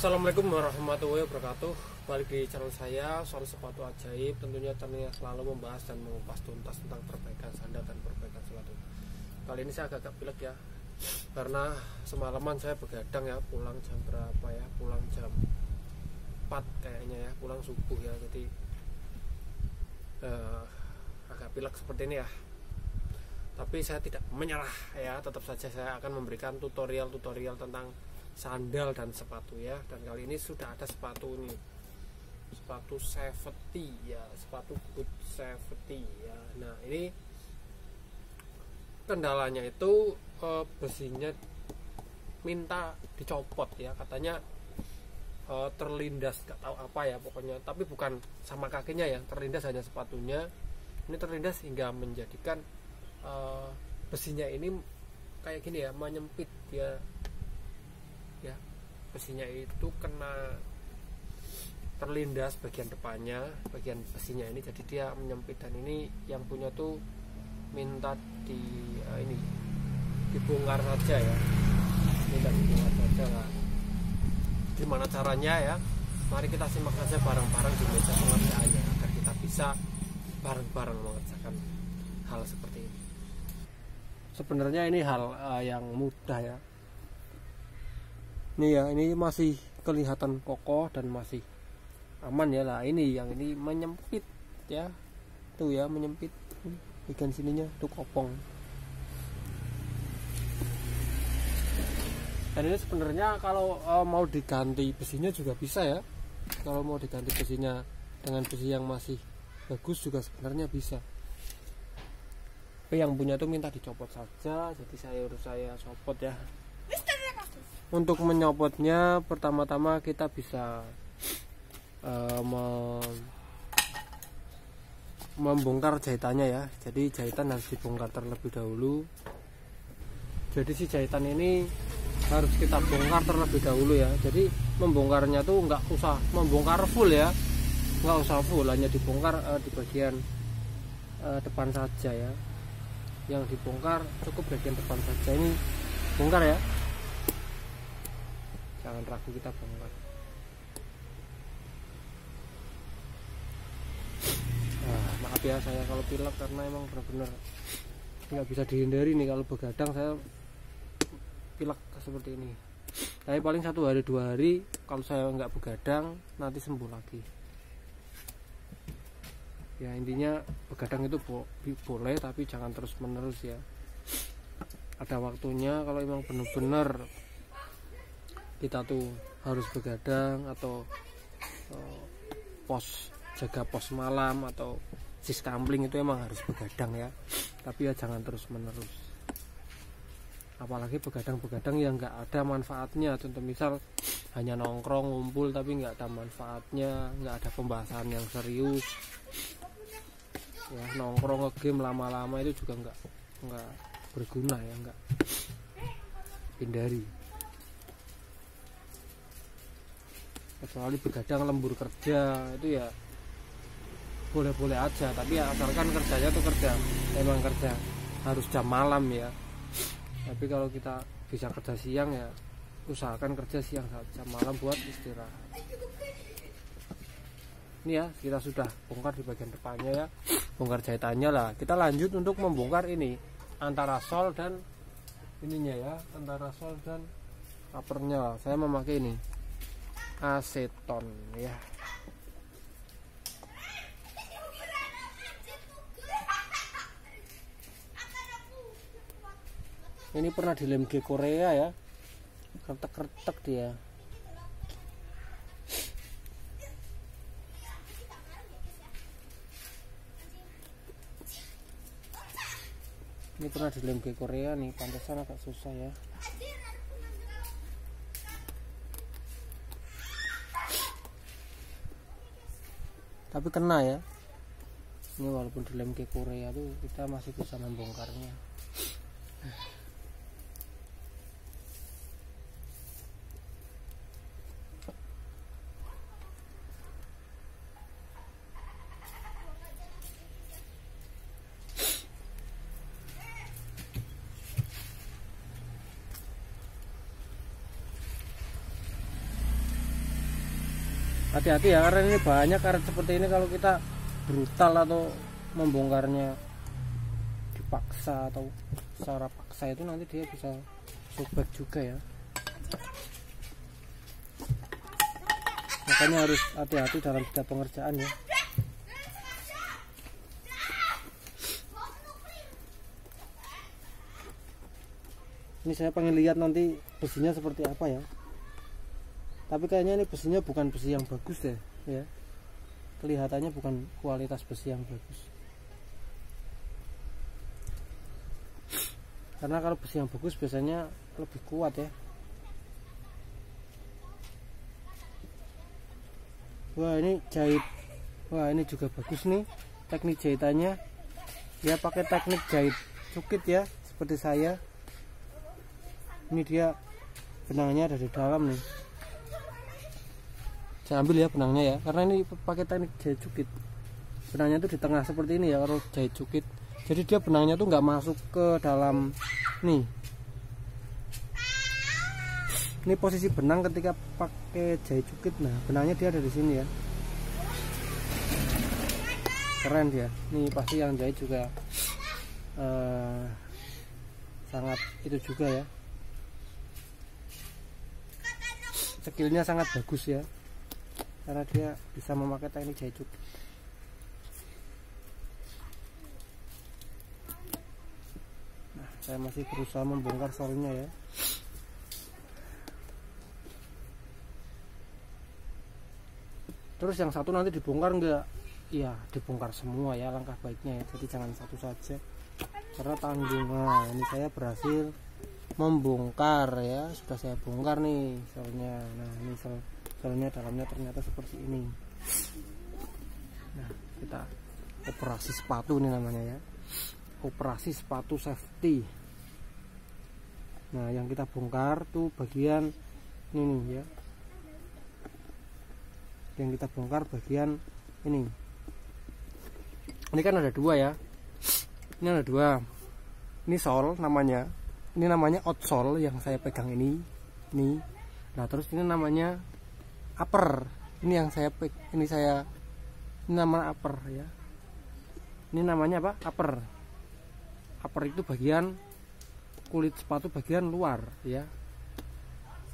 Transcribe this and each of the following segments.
Assalamualaikum warahmatullahi wabarakatuh. Balik di channel saya soal sepatu ajaib. Tentunya channel yang selalu membahas dan mengupas tuntas tentang perbaikan sandal dan perbaikan sepatu. Kali ini saya agak pilek ya, karena semalaman saya begadang ya, pulang jam berapa ya, pulang jam 4 kayaknya ya, pulang subuh ya. Jadi agak pilek seperti ini ya. Tapi saya tidak menyerah ya, tetap saja saya akan memberikan tutorial tentang sandal dan sepatu ya. Dan kali ini sudah ada sepatu ini, sepatu safety ya, sepatu boot safety ya. Nah ini kendalanya itu besinya minta dicopot ya, katanya terlindas, nggak tahu apa ya pokoknya, tapi bukan sama kakinya ya, terlindas hanya sepatunya. Ini terlindas hingga menjadikan besinya ini kayak gini ya, menyempit dia ya, besinya itu kena terlindas bagian depannya, bagian besinya ini, jadi dia menyempit. Dan ini yang punya tuh minta ini dibongkar saja ya, minta dibongkar saja lah. Gimana caranya ya? Mari kita simak saja bareng-bareng di meja pengerjaannya, agar kita bisa bareng-bareng mengerjakan hal seperti ini. Sebenarnya ini hal yang mudah ya. Ini ya, ini masih kelihatan kokoh dan masih aman ya. Lah ini yang ini menyempit ya, tuh ya, menyempit bagian sininya tuh kopong. Dan ini sebenarnya kalau mau diganti besinya juga bisa ya. Kalau mau diganti besinya dengan besi yang masih bagus juga sebenarnya bisa. Tapi yang punya tuh minta dicopot saja, jadi saya copot ya. Untuk menyopotnya pertama-tama kita bisa membongkar jahitannya ya. Jadi jahitan harus dibongkar terlebih dahulu. Jadi si jahitan ini harus kita bongkar terlebih dahulu ya. Jadi membongkarnya tuh nggak usah membongkar full ya, nggak usah full, hanya dibongkar di bagian depan saja ya. Yang dibongkar cukup bagian depan saja. Ini bongkar ya, jangan ragu, kita bongkar. Nah, maaf ya saya kalau pilek, karena emang benar-benar nggak bisa dihindari nih, kalau begadang saya pilek seperti ini. Tapi paling 1 hari 2 hari kalau saya nggak begadang, nanti sembuh lagi ya. Intinya begadang itu boleh, tapi jangan terus menerus ya. Ada waktunya. Kalau emang benar-benar kita tuh harus begadang, atau jaga pos malam atau sis kampling, itu emang harus begadang ya. Tapi ya jangan terus menerus. Apalagi begadang yang nggak ada manfaatnya. Contoh misal hanya nongkrong ngumpul tapi nggak ada manfaatnya, nggak ada pembahasan yang serius ya. Nongkrong ngegame lama-lama itu juga nggak berguna ya, nggak. Hindari. Kecuali begadang lembur kerja, itu ya boleh-boleh aja, tapi ya asalkan kerjanya tuh emang kerja harus jam malam ya. Tapi kalau kita bisa kerja siang ya usahakan kerja siang saja, malam buat istirahat. Ini ya, kita sudah bongkar di bagian depannya ya, bongkar jahitannya lah. Kita lanjut untuk membongkar ini antara sol dan ininya ya, antara sol dan covernya. Saya memakai ini aseton ya. Ini pernah dilem G Korea ya, kretek-kretek dia. Ini pernah dilem G Korea nih, pantesan agak susah ya. Tapi kena ya. Ini walaupun dilem G Korea tuh kita masih bisa membongkarnya. Hati-hati ya, karena ini banyak karet seperti ini. Kalau kita brutal atau membongkarnya dipaksa atau secara paksa itu nanti dia bisa sobek juga ya. Makanya harus hati-hati dalam setiap pengerjaan ya. Ini saya pengen lihat nanti besinya seperti apa ya. Tapi kayaknya ini besinya bukan besi yang bagus deh ya. Kelihatannya bukan kualitas besi yang bagus. Karena kalau besi yang bagus biasanya lebih kuat ya. Wah ini jahit. Wah ini juga bagus nih teknik jahitannya. Dia pakai teknik jahit cukit ya, seperti saya. Ini dia benangnya ada di dalam nih. Saya ambil ya benangnya ya, karena ini pakai teknik jahit cukit. Benangnya itu di tengah seperti ini ya kalau jahit cukit. Jadi dia benangnya tuh nggak masuk ke dalam nih. Ini posisi benang ketika pakai jahit cukit. Nah benangnya dia ada di sini ya. Keren dia. Nih pasti yang jahit juga sangat itu juga ya. Skillnya sangat bagus ya, karena dia bisa memakai teknik jahit cukit. Nah, saya masih berusaha membongkar solnya ya. Terus yang satu nanti dibongkar enggak? Iya, dibongkar semua ya, langkah baiknya ya. Jadi jangan satu saja, karena tanggung. Nah, ini saya berhasil membongkar ya, sudah saya bongkar nih solnya. Nah ini solnya dalamnya ternyata seperti ini. Nah kita operasi sepatu ini namanya ya, operasi sepatu safety. Nah yang kita bongkar tuh bagian ini nih ya, yang kita bongkar bagian ini. Ini kan ada dua ya, ini ada dua. Ini sol namanya. Ini namanya outsole yang saya pegang ini. Nah terus ini namanya upper. Ini yang saya ini namanya upper ya. Ini namanya apa? Upper. Upper itu bagian kulit sepatu bagian luar ya.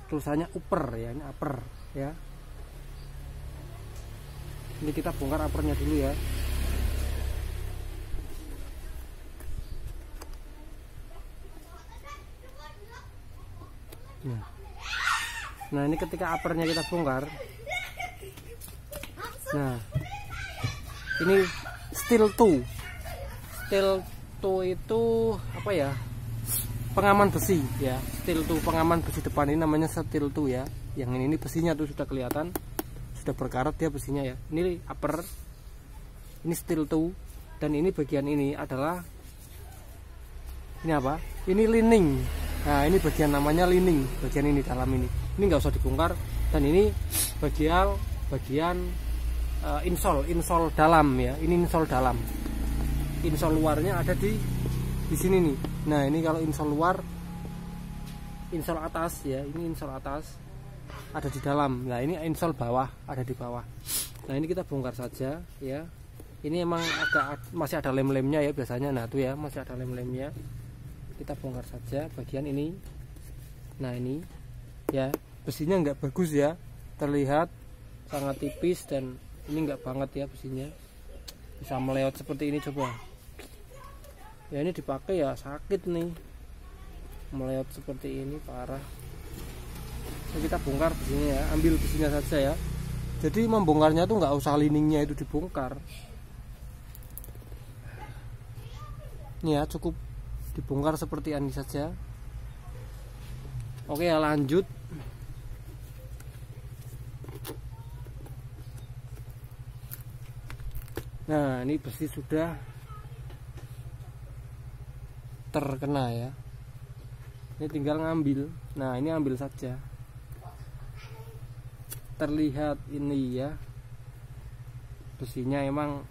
Tulisannya upper ya, ini upper ya. Ini kita bongkar uppernya dulu ya. Nah ini ketika uppernya kita bongkar. Nah ini steel toe. Steel toe itu apa ya, pengaman besi ya. Steel toe pengaman besi depan ini namanya steel toe ya. Yang ini besinya tuh sudah kelihatan, sudah berkarat dia besinya ya. Ini upper, ini steel toe, dan ini bagian ini adalah ini apa? Ini lining. Nah ini bagian namanya lining, bagian ini dalam ini nggak usah dibongkar. Dan ini bagian insole dalam ya. Ini insole dalam, insole luarnya ada di sini nih. Nah ini kalau insole luar, insole atas ya, ini insole atas ada di dalam. Nah ini insole bawah ada di bawah. Nah ini kita bongkar saja ya. Ini emang masih ada lem-lemnya ya biasanya. Nah tuh ya masih ada lem-lemnya. Kita bongkar saja bagian ini. Nah ini ya, besinya nggak bagus ya, terlihat sangat tipis, dan ini nggak banget ya besinya, bisa meleot seperti ini. Coba ya, ini dipakai ya sakit nih, meleot seperti ini parah. Nah, kita bongkar besinya ya, ambil besinya saja ya. Jadi membongkarnya tuh nggak usah liningnya itu dibongkar. Ini ya cukup dibongkar seperti ini saja. Oke ya, lanjut. Nah ini besi sudah terkena ya, ini tinggal ngambil. Nah ini ambil saja, terlihat ini ya, besinya emang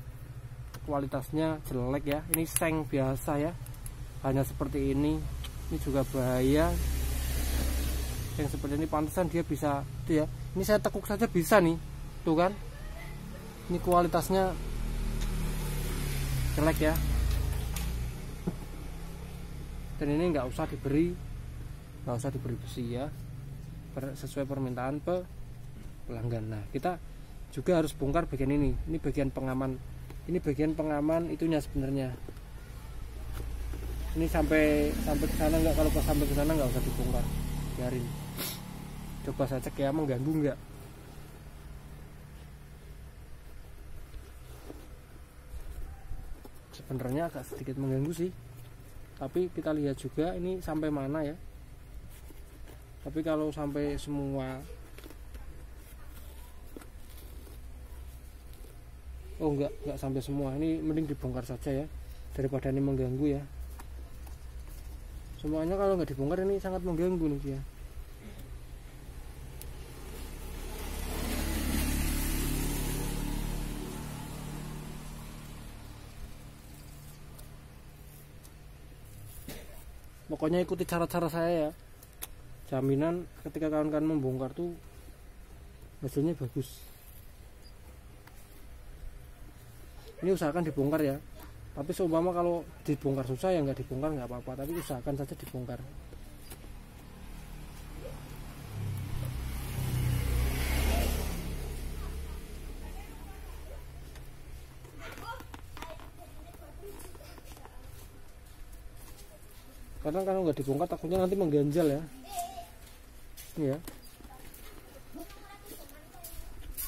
kualitasnya jelek ya. Ini seng biasa ya, hanya seperti ini. Ini juga bahaya, yang seperti ini pantesan dia bisa itu ya. Ini saya tekuk saja bisa nih, tuh kan, ini kualitasnya jelek ya. Dan ini nggak usah diberi besi ya, sesuai permintaan pelanggan. Nah, kita juga harus bongkar bagian ini bagian pengaman, itunya sebenarnya. Ini sampai ke sana nggak, kalau sampai ke sana nggak usah dibongkar, biarin. Coba saya cek ya, mengganggu nggak. Sebenarnya agak sedikit mengganggu sih, tapi kita lihat juga ini sampai mana ya. Tapi kalau sampai semua, oh enggak sampai semua, ini mending dibongkar saja ya, daripada ini mengganggu ya. Semuanya kalau nggak dibongkar ini sangat mengganggu nih ya. Pokoknya ikuti cara-cara saya ya, jaminan ketika kawan-kawan membongkar tuh hasilnya bagus. Ini usahakan dibongkar ya, tapi seumpama kalau dibongkar susah ya nggak dibongkar nggak apa-apa, tapi usahakan saja dibongkar. Karena kalau nggak dibongkar takutnya nanti mengganjal ya. Ini ya,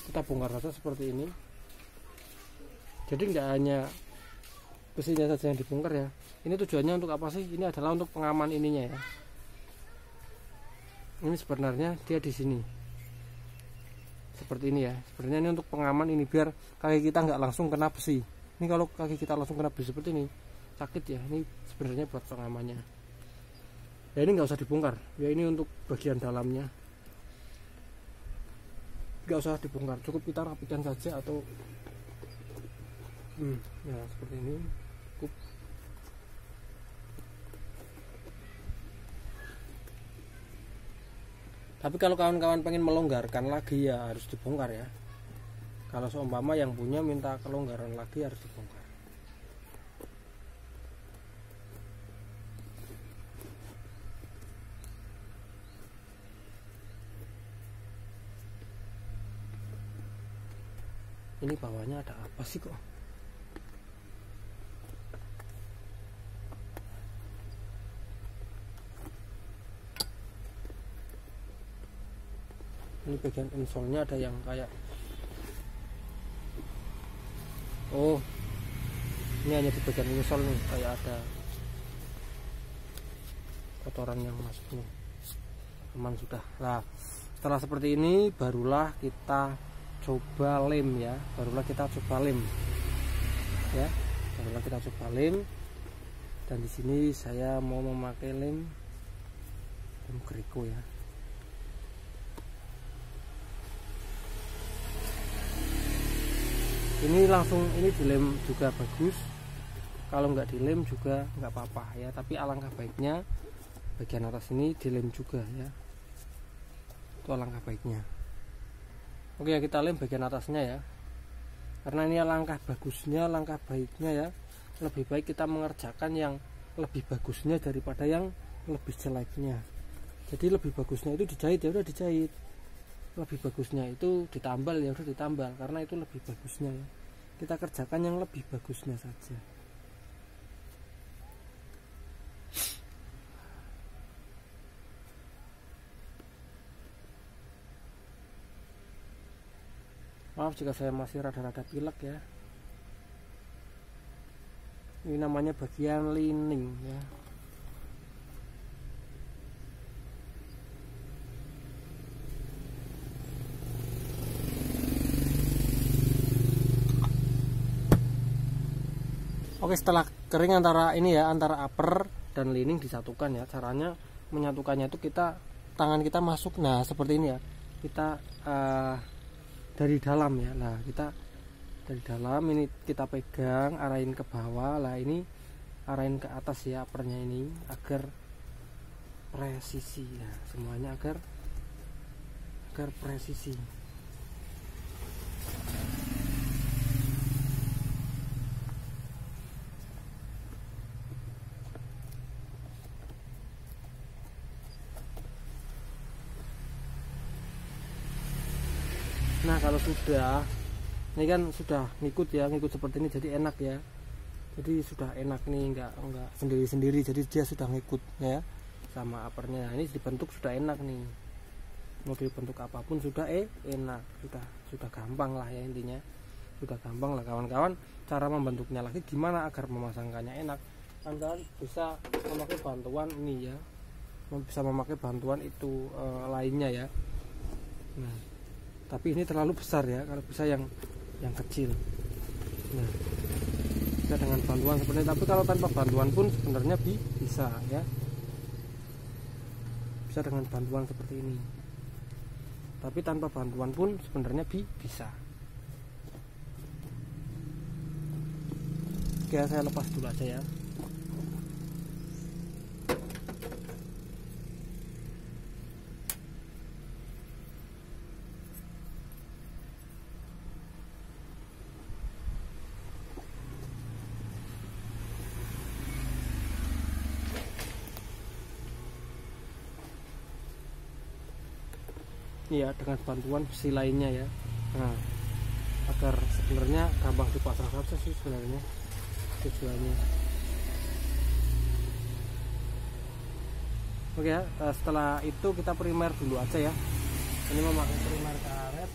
kita bongkar saja seperti ini. Jadi nggak hanya besinya saja yang dibongkar ya. Ini tujuannya untuk apa sih? Ini adalah untuk pengaman ininya ya. Ini sebenarnya dia di sini seperti ini ya. Sebenarnya ini untuk pengaman ini, biar kaki kita nggak langsung kena besi. Ini kalau kaki kita langsung kena besi seperti ini sakit ya. Ini sebenarnya buat pengamannya ya. Ini nggak usah dibongkar ya, ini untuk bagian dalamnya nggak usah dibongkar, cukup kita rapikan saja atau ya seperti ini cukup. Tapi kalau kawan-kawan pengen melonggarkan lagi ya harus dibongkar ya. Kalau seumpama yang punya minta kelonggaran lagi harus dibongkar. Ini bawahnya ada apa sih kok? Ini bagian insole-nya ada yang kayak, oh ini hanya di bagian insole nih, kayak ada kotoran yang masuk nih. Aman sudah. Nah, setelah seperti ini barulah kita coba lem ya, barulah kita coba lem dan di sini saya mau memakai lem Greco ya. Ini langsung, ini dilem juga bagus, kalau nggak dilem juga nggak apa-apa ya, tapi alangkah baiknya bagian atas ini dilem juga ya, itu alangkah baiknya. Oke ya, kita lem bagian atasnya ya, karena ini alangkah bagusnya, alangkah baiknya ya, lebih baik kita mengerjakan yang lebih bagusnya daripada yang lebih jeleknya. Jadi lebih bagusnya itu dijahit ya udah dijahit, lebih bagusnya itu ditambal ya udah ditambal, karena itu lebih bagusnya ya. Kita kerjakan yang lebih bagusnya saja. Maaf jika saya masih rada-rada pilek ya. Ini namanya bagian lining ya. Oke, setelah kering antara ini ya, antara upper dan lining disatukan ya. Caranya menyatukannya itu kita, tangan kita masuk, nah seperti ini ya. Kita dari dalam ya. Nah, kita dari dalam ini kita pegang, arahin ke bawah. Lah ini arahin ke atas ya, uppernya ini agar presisi ya. Semuanya agar presisi. Nah kalau sudah, ini kan sudah ngikut ya, ngikut seperti ini jadi enak ya. Jadi sudah enak nih, enggak sendiri-sendiri, jadi dia sudah ngikut ya sama uppernya. Nah, ini dibentuk sudah enak nih, mau dibentuk apapun sudah enak, sudah gampang lah ya, intinya sudah gampang lah kawan-kawan. Cara membentuknya lagi gimana agar memasangkannya enak, kalian bisa memakai bantuan ini ya, bisa memakai bantuan itu lainnya ya. Nah tapi ini terlalu besar ya, kalau bisa yang kecil. Nah bisa dengan bantuan seperti ini, tapi kalau tanpa bantuan pun sebenarnya bisa ya, bisa dengan bantuan seperti ini, tapi tanpa bantuan pun sebenarnya bisa. Oke, saya lepas dulu aja ya. Ya dengan bantuan besi lainnya ya. Nah agar sebenarnya gampang dipasang saja sih sebenarnya tujuannya. Oke ya, setelah itu kita primer dulu aja ya. Ini memakai primer karet.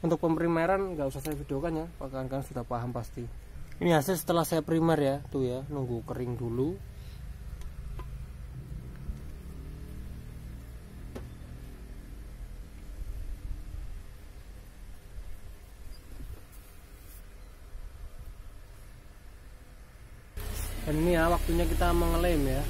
Untuk pemprimeran nggak usah saya videokan ya, kalian sudah paham pasti. Ini hasil setelah saya primer ya, tuh ya, nunggu kering dulu. Dan ini ya waktunya kita mengelem ya.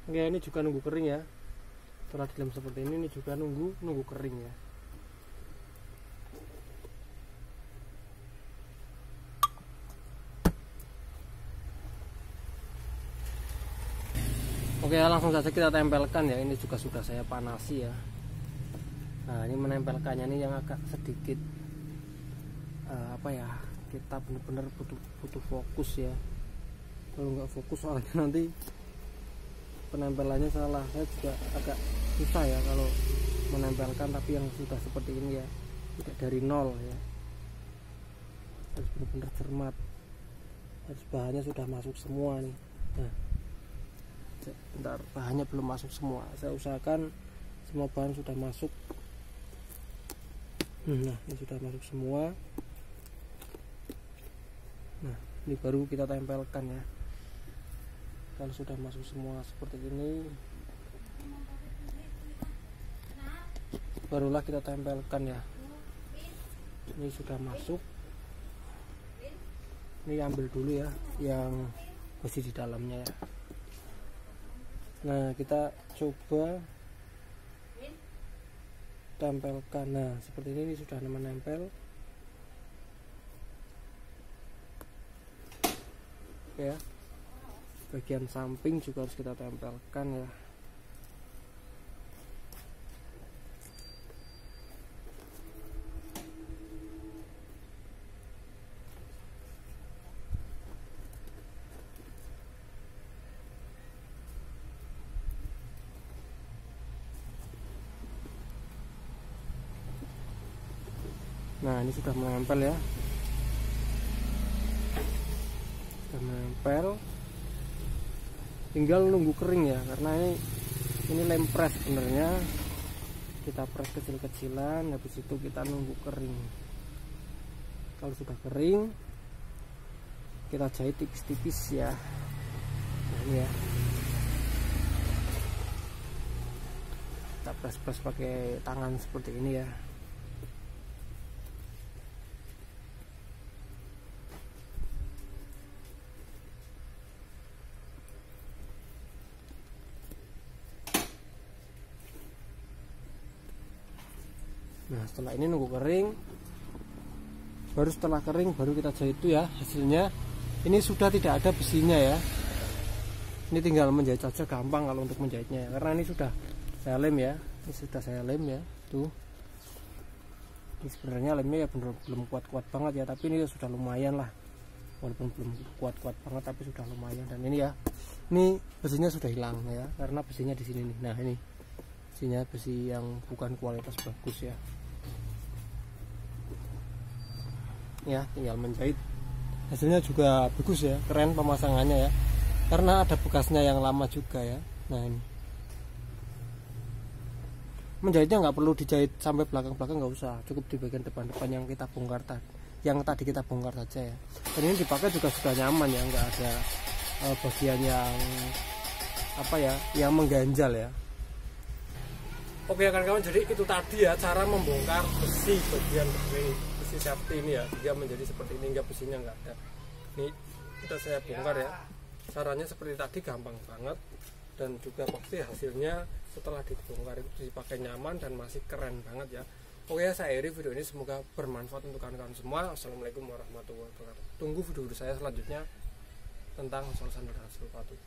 Oke, ini juga nunggu kering ya. Setelah dilem seperti ini juga nunggu kering ya. Oke, langsung saja kita tempelkan ya. Ini juga sudah saya panasi ya. Nah, ini menempelkannya ini yang agak sedikit apa ya? Kita benar-benar butuh fokus ya. Kalau nggak fokus soalnya nanti penempelannya salah. Saya juga agak susah ya kalau menempelkan, tapi yang sudah seperti ini ya, tidak dari nol ya, harus benar-benar cermat, harus bahannya sudah masuk semua nih. Nah bentar, bahannya belum masuk semua, saya usahakan semua bahan sudah masuk. Nah ini sudah masuk semua. Nah ini baru kita tempelkan ya. Kalau sudah masuk semua seperti ini, barulah kita tempelkan ya. Ini sudah masuk. Ini ambil dulu ya yang besi di dalamnya ya. Nah kita coba tempelkan. Nah seperti ini sudah menempel. Ya, bagian samping juga harus kita tempelkan ya. Nah ini sudah menempel ya, sudah menempel, tinggal nunggu kering ya, karena ini lem press sebenarnya, kita press kecil-kecilan, habis itu kita nunggu kering. Kalau sudah kering kita jahit tipis-tipis ya. Nah, ini ya, kita press pakai tangan seperti ini ya. Nah setelah ini nunggu kering, baru setelah kering baru kita jahit itu ya. Hasilnya ini sudah tidak ada besinya ya. Ini tinggal menjahit saja, gampang kalau untuk menjahitnya ya. Karena ini sudah saya lem ya, ini sudah saya lem ya. Tuh, ini sebenarnya lemnya ya belum kuat-kuat banget ya, tapi ini sudah lumayan lah. Walaupun belum kuat-kuat banget tapi sudah lumayan. Dan ini ya, ini besinya sudah hilang ya, karena besinya di sini nih. Nah ini besinya, besi yang bukan kualitas bagus ya. Ya tinggal menjahit, hasilnya juga bagus ya, keren pemasangannya ya, karena ada bekasnya yang lama juga ya. Nah ini menjahitnya nggak perlu dijahit sampai belakang-belakang, nggak usah, cukup di bagian depan-depan yang kita bongkar tadi kita bongkar saja ya. Dan ini dipakai juga sudah nyaman ya, nggak ada bagian yang apa ya, yang mengganjal ya. Oke kawan-kawan, jadi itu tadi ya cara membongkar besi bagian besi safety ini ya, dia menjadi seperti ini, hingga besinya nggak ada. Ini kita saya bongkar ya, caranya seperti tadi, gampang banget, dan juga pasti hasilnya setelah dibongkar itu dipakai nyaman dan masih keren banget ya. Oke, saya akhiri video ini, semoga bermanfaat untuk kawan-kawan semua. Assalamualaikum warahmatullahi wabarakatuh. Tunggu video saya selanjutnya tentang sol sandal dan sepatu.